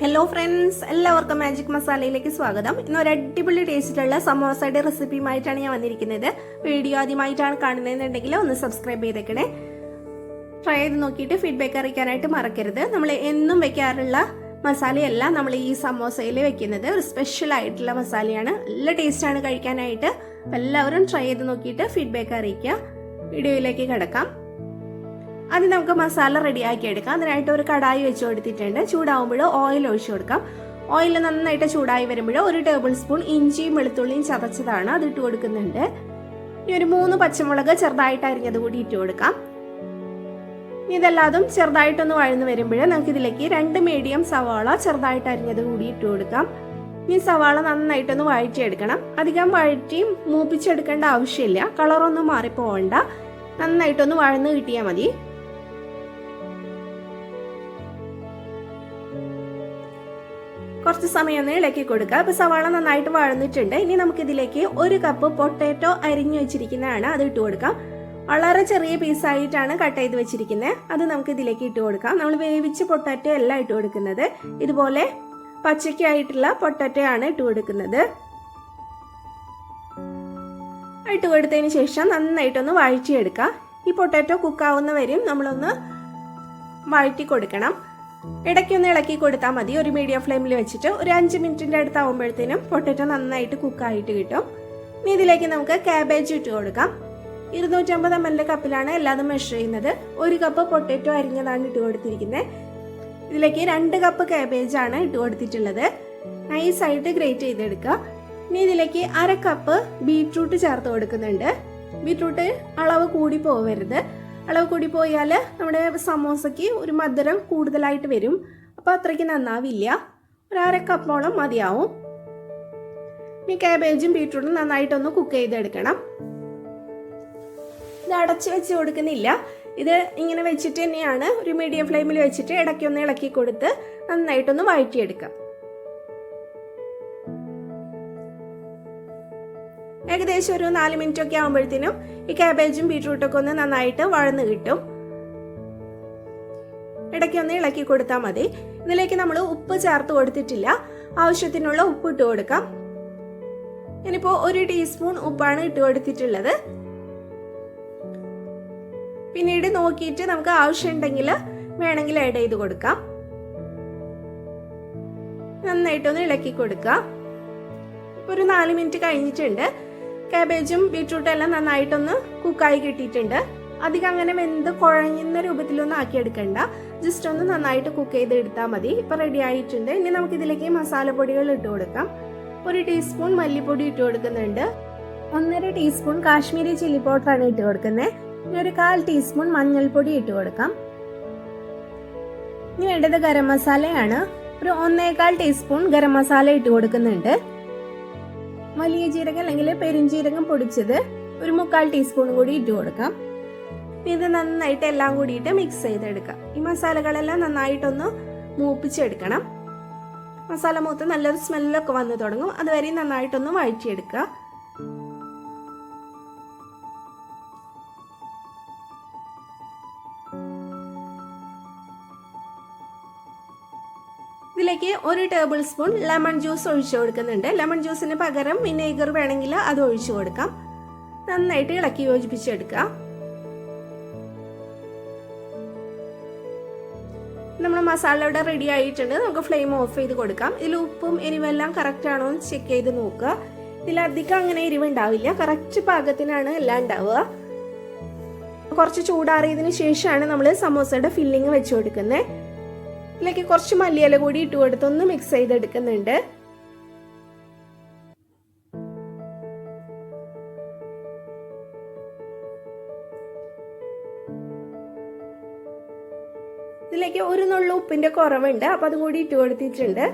Hello friends, എല്ലാവർക്കും magic മസാലയിലേക്ക് സ്വാഗതം. ഇന്നൊരു അടിപൊളി ടേസ്റ്റുള്ള സമോസയുടെ റെസിപ്പിയുമായിട്ടാണ് ഞാൻ വന്നിരിക്കുന്നത്. വീഡിയോ ആദ്യമായിട്ടാണ് കാണുന്നതെന്നുണ്ടെങ്കിൽ ഒന്ന് സബ്സ്ക്രൈബ് ചെയ്തേക്കണേ. ട്രൈ ചെയ്ത് നോക്കിയിട്ട് ഫീഡ്ബാക്ക് അറിയിക്കാനായിട്ട് മറക്കരുത്. നമ്മൾ എന്നും വെക്കാറുള്ള മസാലയല്ല നമ്മൾ ഈ സമോസയിൽ വെക്കുന്നത്. ഒരു സ്പെഷ്യൽ ആയിട്ടുള്ള മസാലയാണ്. നല്ല ടേസ്റ്റാണ് കഴിക്കാനായിട്ട്. എല്ലാവരും ട്രൈ ചെയ്ത് നോക്കിയിട്ട് ഫീഡ്ബാക്ക് അറിയിക്കുക. വീഡിയോയിലേക്ക് കിടക്കാം. ആദ്യം നമുക്ക് മസാല റെഡിയാക്കി എടുക്കാം. അതിനായിട്ട് ഒരു കടായി വെച്ച് കൊടുത്തിട്ടുണ്ട്. ചൂടാവുമ്പോൾ ഓയിൽ ഒഴിച്ചു കൊടുക്കാം. ഓയിൽ നന്നായിട്ട് ചൂടായി വരുമ്പോൾ 1 ടേബിൾ സ്പൂൺ ഇഞ്ചിയും വെളുത്തുള്ളിയും ചതച്ചതാണ് അത് ഇട്ട് കൊടുക്കുന്നുണ്ട്. ഇനി ഒരു 3 പച്ചമുളക് ചെറുതായിട്ട് അരിഞ്ഞത് കൂടി ഇട്ട് കൊടുക്കാം. ഇതെല്ലാതും ചെറുതായിട്ടൊന്ന് വഴന്ന് വരുമ്പോൾ നമുക്ക് ഇതിലേക്ക് 2 മീഡിയം സവാള ചെറുതായിട്ട് അരിഞ്ഞത് കൂടി ഇട്ട് കൊടുക്കാം. ഈ സവാള നന്നായിട്ടൊന്ന് വഴറ്റിയെടുക്കണം. അധികം വഴറ്റി മൂപ്പിച്ചെടുക്കേണ്ട ആവശ്യമില്ല. കളറൊന്നും മാറിപ്പോവണ്ട. നന്നായിട്ടൊന്ന് വഴന്ന് കിട്ടിയാൽ മതി. കുറച്ച് സമയം ഒന്ന് ഇളക്കി കൊടുക്കുക. അപ്പൊ സവാള നന്നായിട്ട് വഴന്നിട്ടുണ്ട്. ഇനി നമുക്ക് ഇതിലേക്ക് 1 കപ്പ് പൊട്ടാറ്റോ അരിഞ്ഞു വെച്ചിരിക്കുന്നതാണ് അത് ഇട്ട് കൊടുക്കാം. വളരെ ചെറിയ പീസായിട്ടാണ് കട്ട് ചെയ്ത് വെച്ചിരിക്കുന്നത്. അത് നമുക്ക് ഇതിലേക്ക് ഇട്ട് കൊടുക്കാം. നമ്മൾ വേവിച്ച് പൊട്ടാറ്റോ അല്ല ഇട്ട് കൊടുക്കുന്നത്. ഇതുപോലെ പച്ചക്കായിട്ടുള്ള പൊട്ടാറ്റോ ആണ് ഇട്ട് കൊടുക്കുന്നത്. ഇട്ട് കൊടുത്തതിന് ശേഷം നന്നായിട്ടൊന്ന് വഴറ്റിയെടുക്കുക. ഈ പൊട്ടാറ്റോ കുക്കാവുന്നവരെയും നമ്മളൊന്ന് വഴറ്റി കൊടുക്കണം. ഇടയ്ക്കൊന്ന് ഇളക്കി കൊടുത്താൽ മതി. ഒരു മീഡിയം ഫ്ലെയിമിൽ വെച്ചിട്ട് ഒരു 5 മിനിറ്റിന്റെ അടുത്താവുമ്പോഴത്തേനും പൊട്ടാറ്റോ നന്നായിട്ട് കുക്കായിട്ട് കിട്ടും. ഇനി ഇതിലേക്ക് നമുക്ക് കാബേജ് ഇട്ട് കൊടുക്കാം. 250 ml കപ്പിലാണ് എല്ലാതും മെഷർ ചെയ്യുന്നത്. 1 കപ്പ് പൊട്ടാറ്റോ അരിഞ്ഞതാണ് ഇട്ട് കൊടുത്തിരിക്കുന്നത്. ഇതിലേക്ക് 2 കപ്പ് കാബേജ് ആണ് ഇട്ട് കൊടുത്തിട്ടുള്ളത്. നൈസായിട്ട് ഗ്രേറ്റ് ചെയ്തെടുക്കുക. ഇനി ഇതിലേക്ക് 1/2 കപ്പ് ബീട്രൂട്ട് ചേർത്ത് കൊടുക്കുന്നുണ്ട്. ബീട്രൂട്ട് അളവ് കൂടി പോവരുത്. അളവ് കൂടി പോയാൽ നമ്മുടെ സമോസയ്ക്ക് ഒരു മധുരം കൂടുതലായിട്ട് വരും. അപ്പോൾ അത്രയ്ക്ക് നന്നാവില്ല. ഒരു 1/2 കപ്പോളം മതിയാവും. ഈ കാബേജും ബീട്രൂട്ടും നന്നായിട്ടൊന്ന് കുക്ക് ചെയ്തെടുക്കണം. ഇത് അടച്ച് വെച്ച് കൊടുക്കുന്നില്ല. ഇത് ഇങ്ങനെ വെച്ചിട്ട് തന്നെയാണ് ഒരു മീഡിയം ഫ്ലെയിമിൽ വെച്ചിട്ട് ഇടയ്ക്കൊന്ന് ഇളക്കി കൊടുത്ത് നന്നായിട്ടൊന്ന് വഴറ്റിയെടുക്കാം. ഏകദേശം ഒരു 4 മിനിറ്റ് ഒക്കെ ആകുമ്പോഴത്തേനും ഈ കാബേജും ബീട്രൂട്ടൊക്കെ ഒന്ന് നന്നായിട്ട് വഴന്ന് കിട്ടും. ഇടയ്ക്കൊന്ന് ഇളക്കി കൊടുത്താൽ മതി. ഇതിലേക്ക് നമ്മൾ ഉപ്പ് ചേർത്ത് കൊടുത്തിട്ടില്ല. ആവശ്യത്തിനുള്ള ഉപ്പ് ഇട്ട് കൊടുക്കാം. ഇനിയിപ്പോൾ 1 ടീസ്പൂൺ ഉപ്പാണ് ഇട്ട് കൊടുത്തിട്ടുള്ളത്. പിന്നീട് നോക്കിയിട്ട് നമുക്ക് ആവശ്യമുണ്ടെങ്കിൽ വേണമെങ്കിൽ ആഡ് ചെയ്ത് കൊടുക്കാം. നന്നായിട്ടൊന്ന് ഇളക്കി കൊടുക്കാം. ഒരു 4 മിനിറ്റ് കഴിഞ്ഞിട്ടുണ്ട്. കാബേജും ബീട്രൂട്ടും എല്ലാം നന്നായിട്ടൊന്ന് കുക്കായി കിട്ടിയിട്ടുണ്ട്. അധികം അങ്ങനെ വെന്ത് കുഴഞ്ഞുന്ന രൂപത്തിലൊന്നും ആക്കിയെടുക്കണ്ട. ജസ്റ്റ് ഒന്ന് നന്നായിട്ട് കുക്ക് ചെയ്ത് എടുത്താൽ മതി. ഇപ്പം റെഡി ആയിട്ടുണ്ട്. ഇനി നമുക്ക് ഇതിലേക്ക് മസാലപ്പൊടികൾ ഇട്ട് കൊടുക്കാം. 1 ടീസ്പൂൺ മല്ലിപ്പൊടി ഇട്ട് കൊടുക്കുന്നുണ്ട്. 1.5 ടീസ്പൂൺ കാശ്മീരി ചില്ലി പൗഡറാണ് ഇട്ട് കൊടുക്കുന്നത്. ഇനി ഒരു 1/4 ടീസ്പൂൺ മഞ്ഞൾപ്പൊടി ഇട്ട് കൊടുക്കാം. ഇനി വേണ്ടത് ഗരം മസാലയാണ്. ഒരു 1.25 ടീസ്പൂൺ ഗരം മസാല ഇട്ട് കൊടുക്കുന്നുണ്ട്. വലിയ ജീരകം അല്ലെങ്കിൽ പെരുംജീരകം പൊടിച്ചത് ഒരു 1/4 ടീസ്പൂൺ കൂടി ഇട്ട് കൊടുക്കാം. ഇത് നന്നായിട്ട് എല്ലാം കൂടിയിട്ട് മിക്സ് ചെയ്തെടുക്കാം. ഈ മസാലകളെല്ലാം നന്നായിട്ടൊന്ന് മൂപ്പിച്ചെടുക്കണം. മസാല മൂത്ത് നല്ലൊരു സ്മെല്ലൊക്കെ വന്നു തുടങ്ങും. അതുവരെ നന്നായിട്ടൊന്ന് വഴറ്റിയെടുക്കുക. ഇതിലേക്ക് 1 ടേബിൾ സ്പൂൺ ലെമൺ ജ്യൂസ് ഒഴിച്ചു കൊടുക്കുന്നുണ്ട്. ലെമൺ ജ്യൂസിന് പകരം വിനേഗർ വേണമെങ്കിൽ അത് ഒഴിച്ചു കൊടുക്കാം. നന്നായിട്ട് ഇളക്കി യോജിപ്പിച്ചെടുക്കുക. നമ്മുടെ മസാല ഇവിടെ റെഡി ആയിട്ടുണ്ട്. നമുക്ക് ഫ്ലെയിം ഓഫ് ചെയ്ത് കൊടുക്കാം. ഇതിൽ ഉപ്പും എരിവെല്ലാം കറക്റ്റ് ആണോ എന്ന് ചെക്ക് ചെയ്ത് നോക്കുക. ഇതിലധികം അങ്ങനെ എരിവ് ഉണ്ടാവില്ല. കറക്റ്റ് പാകത്തിനാണ് എല്ലാം ഉണ്ടാവുക. കുറച്ച് ചൂടാറിയതിന് ശേഷമാണ് നമ്മൾ സമോസയുടെ ഫില്ലിങ് വെച്ച് കൊടുക്കുന്നത്. ഇതിലേക്ക് കുറച്ച് മല്ലിയില കൂടി ഇട്ട് കൊടുത്തൊന്ന് മിക്സ് ചെയ്തെടുക്കുന്നുണ്ട്. ഇതിലേക്ക് ഒരു നുള്ളു ഉപ്പിന്റെ കുറവുണ്ട്. അപ്പൊ അതും കൂടി ഇട്ട് കൊടുത്തിട്ടുണ്ട്.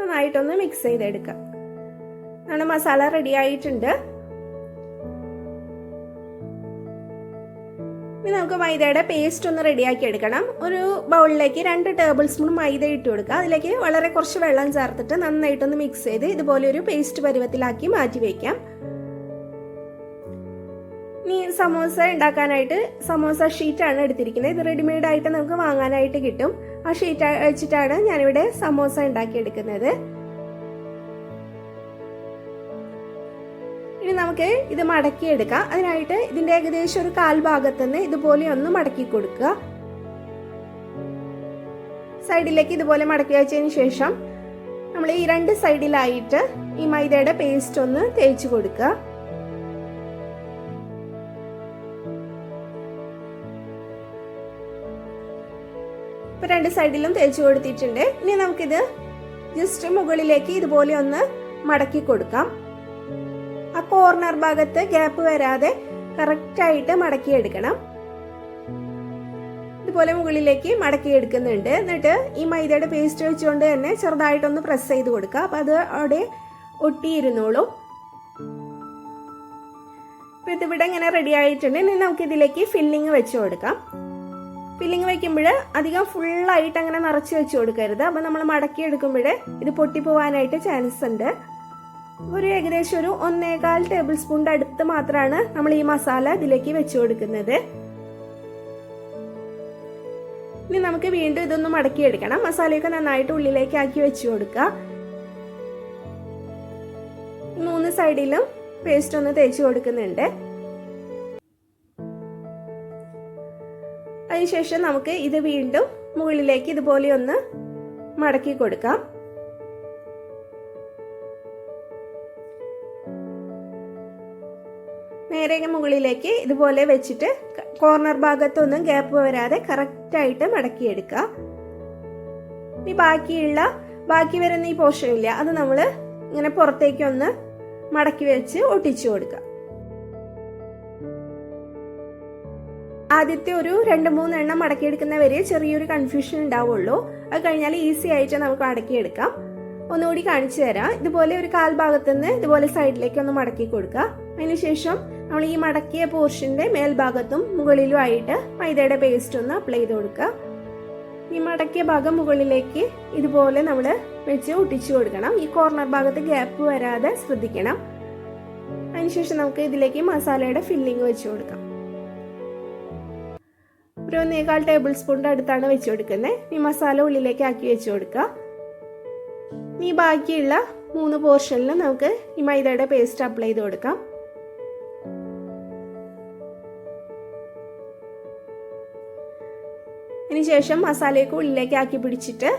നന്നായിട്ടൊന്ന് മിക്സ് ചെയ്തെടുക്കാം. നമ്മുടെ മസാല റെഡി ആയിട്ടുണ്ട്. ഇനി നമുക്ക് മൈദയുടെ പേസ്റ്റ് ഒന്ന് റെഡിയാക്കി എടുക്കണം. ഒരു ബൗളിലേക്ക് 2 ടേബിൾ സ്പൂൺ മൈദ ഇട്ട് കൊടുക്കുക. അതിലേക്ക് വളരെ കുറച്ച് വെള്ളം ചേർത്തിട്ട് നന്നായിട്ടൊന്ന് മിക്സ് ചെയ്ത് ഇതുപോലെ ഒരു പേസ്റ്റ് പരുവത്തിലാക്കി മാറ്റി വയ്ക്കാം. ഇനി സമോസ ഉണ്ടാക്കാനായിട്ട് സമോസ ഷീറ്റാണ് എടുത്തിരിക്കുന്നത്. ഇത് റെഡിമെയ്ഡ് ആയിട്ട് നമുക്ക് വാങ്ങാനായിട്ട് കിട്ടും. ആ ഷീറ്റ് വെച്ചിട്ടാണ് ഞാനിവിടെ സമോസ ഉണ്ടാക്കിയെടുക്കുന്നത്. ഇനി നമുക്ക് ഇത് മടക്കിയെടുക്കാം. അതിനായിട്ട് ഇതിന്റെ ഏകദേശം ഒരു 1/4 ഭാഗത്തുനിന്ന് ഇതുപോലെ ഒന്ന് മടക്കി കൊടുക്കുക. സൈഡിലേക്ക് ഇതുപോലെ മടക്കി വെച്ചതിന് ശേഷം നമ്മൾ ഈ 2 സൈഡിലായിട്ട് ഈ മൈദയുടെ പേസ്റ്റ് ഒന്ന് തേച്ച് കൊടുക്കുക. ഇപ്പൊ 2 സൈഡിലും തേച്ച് കൊടുത്തിട്ടുണ്ട്. ഇനി നമുക്കിത് ജസ്റ്റ് മുകളിലേക്ക് ഇതുപോലെ ഒന്ന് മടക്കി കൊടുക്കാം. ആ കോർണർ ഭാഗത്ത് ഗ്യാപ്പ് വരാതെ കറക്റ്റായിട്ട് മടക്കിയെടുക്കണം. ഇതുപോലെ മുകളിലേക്ക് മടക്കി എടുക്കുന്നുണ്ട്. എന്നിട്ട് ഈ മൈദയുടെ പേസ്റ്റ് വെച്ചുകൊണ്ട് തന്നെ ചെറുതായിട്ടൊന്ന് പ്രസ് ചെയ്ത് കൊടുക്കുക. അപ്പം അത് അവിടെ ഒട്ടിയിരുന്നോളൂ. ഇപ്പം ഇതിവിടെ ഇങ്ങനെ റെഡി ആയിട്ടുണ്ട്. ഇനി നമുക്ക് ഇതിലേക്ക് ഫില്ലിങ് വെച്ച് കൊടുക്കാം. ഫില്ലിങ് വെക്കുമ്പോൾ അധികം ഫുള്ളായിട്ട് അങ്ങനെ നിറച്ച് വെച്ച് കൊടുക്കരുത്. അപ്പം നമ്മൾ മടക്കി എടുക്കുമ്പോൾ ഇത് പൊട്ടിപ്പോവാനായിട്ട് ചാൻസ് ഉണ്ട്. ഒരു ഏകദേശം ഒരു 1.25 ടേബിൾ സ്പൂണിൻ്റെ അടുത്ത് മാത്രമാണ് നമ്മൾ ഈ മസാല ഇതിലേക്ക് വെച്ച് കൊടുക്കുന്നത്. ഇനി നമുക്ക് വീണ്ടും ഇതൊന്ന് മടക്കിയെടുക്കണം. മസാലയൊക്കെ നന്നായിട്ട് ഉള്ളിലേക്ക് ആക്കി വെച്ച് കൊടുക്കുക. 3 സൈഡിലും പേസ്റ്റ് ഒന്ന് തേച്ച് കൊടുക്കുന്നുണ്ട്. അതിനുശേഷം നമുക്ക് ഇത് വീണ്ടും മുകളിലേക്ക് ഇതുപോലെ ഒന്ന് മടക്കി കൊടുക്കാം. നേരെ മുകളിലേക്ക് ഇതുപോലെ വെച്ചിട്ട് കോർണർ ഭാഗത്തൊന്നും ഗ്യാപ്പ് വരാതെ കറക്റ്റായിട്ട് മടക്കിയെടുക്കുക. ഈ ബാക്കി വരുന്ന ഈ പോർഷൻ ഇല്ല, അത് നമ്മൾ ഇങ്ങനെ പുറത്തേക്ക് ഒന്ന് മടക്കി വെച്ച് ഒട്ടിച്ചു കൊടുക്കുക. ആദ്യത്തെ ഒരു 2-3 എണ്ണം മടക്കിയെടുക്കുന്നവരെ ചെറിയൊരു കൺഫ്യൂഷൻ ഉണ്ടാവുള്ളൂ. അത് കഴിഞ്ഞാൽ ഈസി ആയിട്ട് നമുക്ക് മടക്കിയെടുക്കാം. ഒന്നുകൂടി കാണിച്ചു തരാം. ഇതുപോലെ ഒരു 1/4 ഭാഗത്തുനിന്ന് ഇതുപോലെ സൈഡിലേക്ക് ഒന്ന് മടക്കി കൊടുക്കുക. അതിനുശേഷം നമ്മൾ ഈ മടക്കിയ പോർഷന്റെ മേൽഭാഗത്തും മുകളിലും ആയിട്ട് മൈദയുടെ പേസ്റ്റ് ഒന്ന് അപ്ലൈ ചെയ്ത് കൊടുക്കുക. ഈ മടക്കിയ ഭാഗം മുകളിലേക്ക് ഇതുപോലെ നമ്മൾ വെച്ച് ഒട്ടിച്ചു കൊടുക്കണം. ഈ കോർണർ ഭാഗത്ത് ഗ്യാപ്പ് വരാതെ ശ്രദ്ധിക്കണം. അതിനുശേഷം നമുക്ക് ഇതിലേക്ക് മസാലയുടെ ഫില്ലിങ് വെച്ച് കൊടുക്കാം. ഒരു 1.25 ടേബിൾ സ്പൂണിൻ്റെ അടുത്താണ് വെച്ച് കൊടുക്കുന്നത്. ഈ മസാല ഉള്ളിലേക്ക് ആക്കി വെച്ച് കൊടുക്കുക. ഈ ബാക്കിയുള്ള 3 പോർഷനിൽ നമുക്ക് ഈ മൈദയുടെ പേസ്റ്റ് അപ്ലൈ ചെയ്ത് കൊടുക്കാം. അതിനുശേഷം മസാലയൊക്കെ ഉള്ളിലേക്ക് ആക്കി പിടിച്ചിട്ട്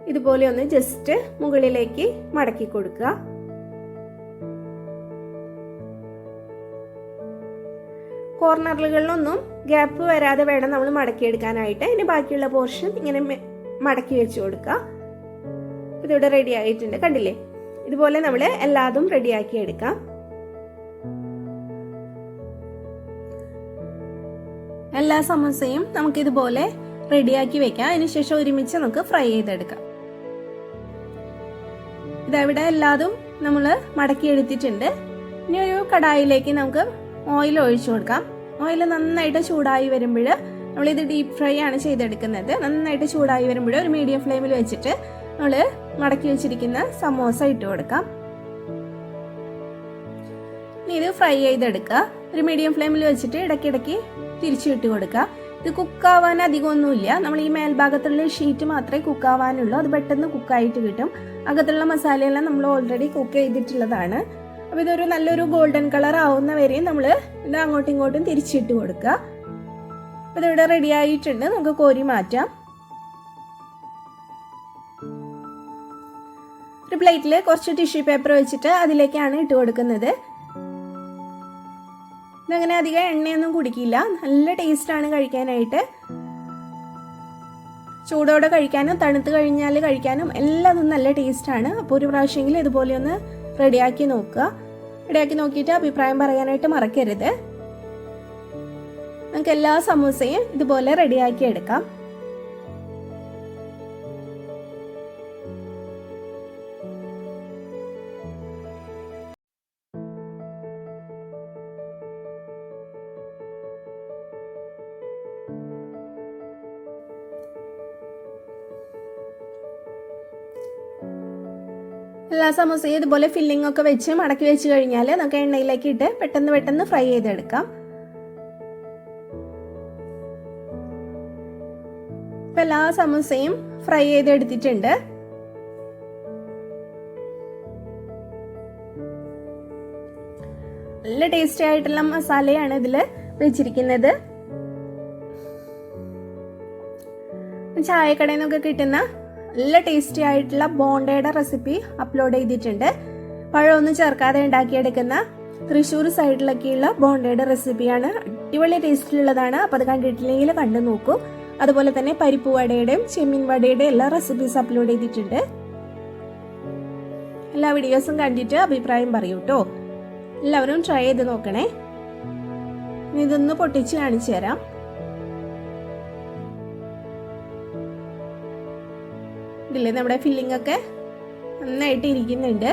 ഇതുപോലെ ഒന്ന് ജസ്റ്റ് മുകളിലേക്ക് മടക്കി കൊടുക്കുക. കോർണറുകളിലൊന്നും ഗ്യാപ്പ് വരാതെ വേണം നമ്മൾ മടക്കിയെടുക്കാനായിട്ട്. ഇനി ബാക്കിയുള്ള പോർഷൻ ഇങ്ങനെ മടക്കി വെച്ച് കൊടുക്കുക. ഇതിവിടെ റെഡി ആയിട്ടുണ്ട്, കണ്ടില്ലേ? ഇതുപോലെ നമ്മൾ എല്ലാതും റെഡിയാക്കി എടുക്കാം. എല്ലാ സമോസയും നമുക്ക് ഇതുപോലെ റെഡിയാക്കി വെക്കാം. അതിനുശേഷം ഒരുമിച്ച് നമുക്ക് ഫ്രൈ ചെയ്തെടുക്കാം. ഇതവിടെ എല്ലാതും നമ്മൾ മടക്കി എടുത്തിട്ടുണ്ട്. ഇനി ഒരു കടായിലേക്ക് നമുക്ക് ഓയിൽ ഒഴിച്ചു കൊടുക്കാം. ഓയിൽ നന്നായിട്ട് ചൂടായി വരുമ്പോൾ നമ്മളിത് ഡീപ്പ് ഫ്രൈ ആണ് ചെയ്തെടുക്കുന്നത്. നന്നായിട്ട് ചൂടായി വരുമ്പോൾ ഒരു മീഡിയം ഫ്ലെയിമിൽ വെച്ചിട്ട് നമ്മൾ മടക്കി വെച്ചിരിക്കുന്ന സമോസ ഇട്ട് കൊടുക്കാം. ഇനി ഇത് ഫ്രൈ ചെയ്തെടുക്കുക. ഒരു മീഡിയം ഫ്ലെയിമിൽ വെച്ചിട്ട് ഇടയ്ക്കിടയ്ക്ക് തിരിച്ചിട്ട് കൊടുക്കുക. ഇത് കുക്കാവാൻ അധികമൊന്നുമില്ല. നമ്മൾ ഈ മേൽഭാഗത്തുള്ള ഷീറ്റ് മാത്രമേ കുക്കാവാനുള്ളൂ. അത് പെട്ടെന്ന് കുക്കായിട്ട് കിട്ടും. അകത്തുള്ള മസാലയെല്ലാം നമ്മൾ ഓൾറെഡി കുക്ക് ചെയ്തിട്ടുള്ളതാണ്. അപ്പോൾ ഇതൊരു നല്ലൊരു ഗോൾഡൻ കളർ ആവുന്ന വരെയും നമ്മൾ ഇത് അങ്ങോട്ടും ഇങ്ങോട്ടും തിരിച്ചിട്ട് കൊടുക്കുക. അപ്പോൾ ഇതിവിടെ റെഡി ആയിട്ടുണ്ട്. നമുക്ക് കോരി മാറ്റാം. ഒരു പ്ലേറ്റിൽ കുറച്ച് ടിഷ്യൂ പേപ്പർ വെച്ചിട്ട് അതിലേക്കാണ് ഇട്ട് കൊടുക്കുന്നത്. ഇതങ്ങനെ അധികം എണ്ണയൊന്നും കുടിക്കില്ല. നല്ല ടേസ്റ്റാണ് കഴിക്കാനായിട്ട്. ചൂടോടെ കഴിക്കാനും തണുത്ത് കഴിഞ്ഞാൽ കഴിക്കാനും എല്ലാതും നല്ല ടേസ്റ്റാണ്. അപ്പോൾ ഒരു പ്രാവശ്യമെങ്കിലും ഇതുപോലെ ഒന്ന് റെഡിയാക്കി നോക്കുക. റെഡിയാക്കി നോക്കിയിട്ട് അഭിപ്രായം പറയാനായിട്ട് മറക്കരുത്. നമുക്ക് എല്ലാ സമൂസയും ഇതുപോലെ റെഡിയാക്കി എടുക്കാം. എല്ലാ സമൂസയും ഇതുപോലെ ഫില്ലിംഗ് ഒക്കെ വെച്ച് മടക്കി വെച്ച് കഴിഞ്ഞാൽ നമുക്ക് എണ്ണയിലേക്ക് ഇട്ട് പെട്ടെന്ന് ഫ്രൈ ചെയ്തെടുക്കാം. ഇപ്പം എല്ലാ സമൂസയും ഫ്രൈ ചെയ്തെടുത്തിട്ടുണ്ട്. നല്ല ടേസ്റ്റി ആയിട്ടുള്ള മസാലയാണ് ഇതിൽ വെച്ചിരിക്കുന്നത്. ചായക്കടയിൽ നിന്നൊക്കെ കിട്ടുന്ന നല്ല ടേസ്റ്റി ആയിട്ടുള്ള ബോണ്ടയുടെ റെസിപ്പി അപ്ലോഡ് ചെയ്തിട്ടുണ്ട്. പഴമൊന്നും ചേർക്കാതെ ഉണ്ടാക്കിയെടുക്കുന്ന തൃശ്ശൂർ സൈഡിലൊക്കെയുള്ള ബോണ്ടയുടെ റെസിപ്പിയാണ്. അടിപൊളി ടേസ്റ്റിലുള്ളതാണ്. അപ്പോൾ അത് കണ്ടിട്ടില്ലെങ്കിൽ കണ്ടു നോക്കൂ. അതുപോലെ തന്നെ പരിപ്പ് വടയുടെയും ചെമ്മീൻ വടയുടെയും എല്ലാ റെസിപ്പീസ് അപ്ലോഡ് ചെയ്തിട്ടുണ്ട്. എല്ലാ വീഡിയോസും കണ്ടിട്ട് അഭിപ്രായം പറയൂ കേട്ടോ. എല്ലാവരും ട്രൈ ചെയ്ത് നോക്കണേ. ഇതൊന്ന് പൊട്ടിച്ച് കാണിച്ചു തരാം. ഇതില്ലേ നമ്മുടെ ഫില്ലിംഗ് ഒക്കെ നന്നായിട്ട് ഇരിക്കുന്നുണ്ട്.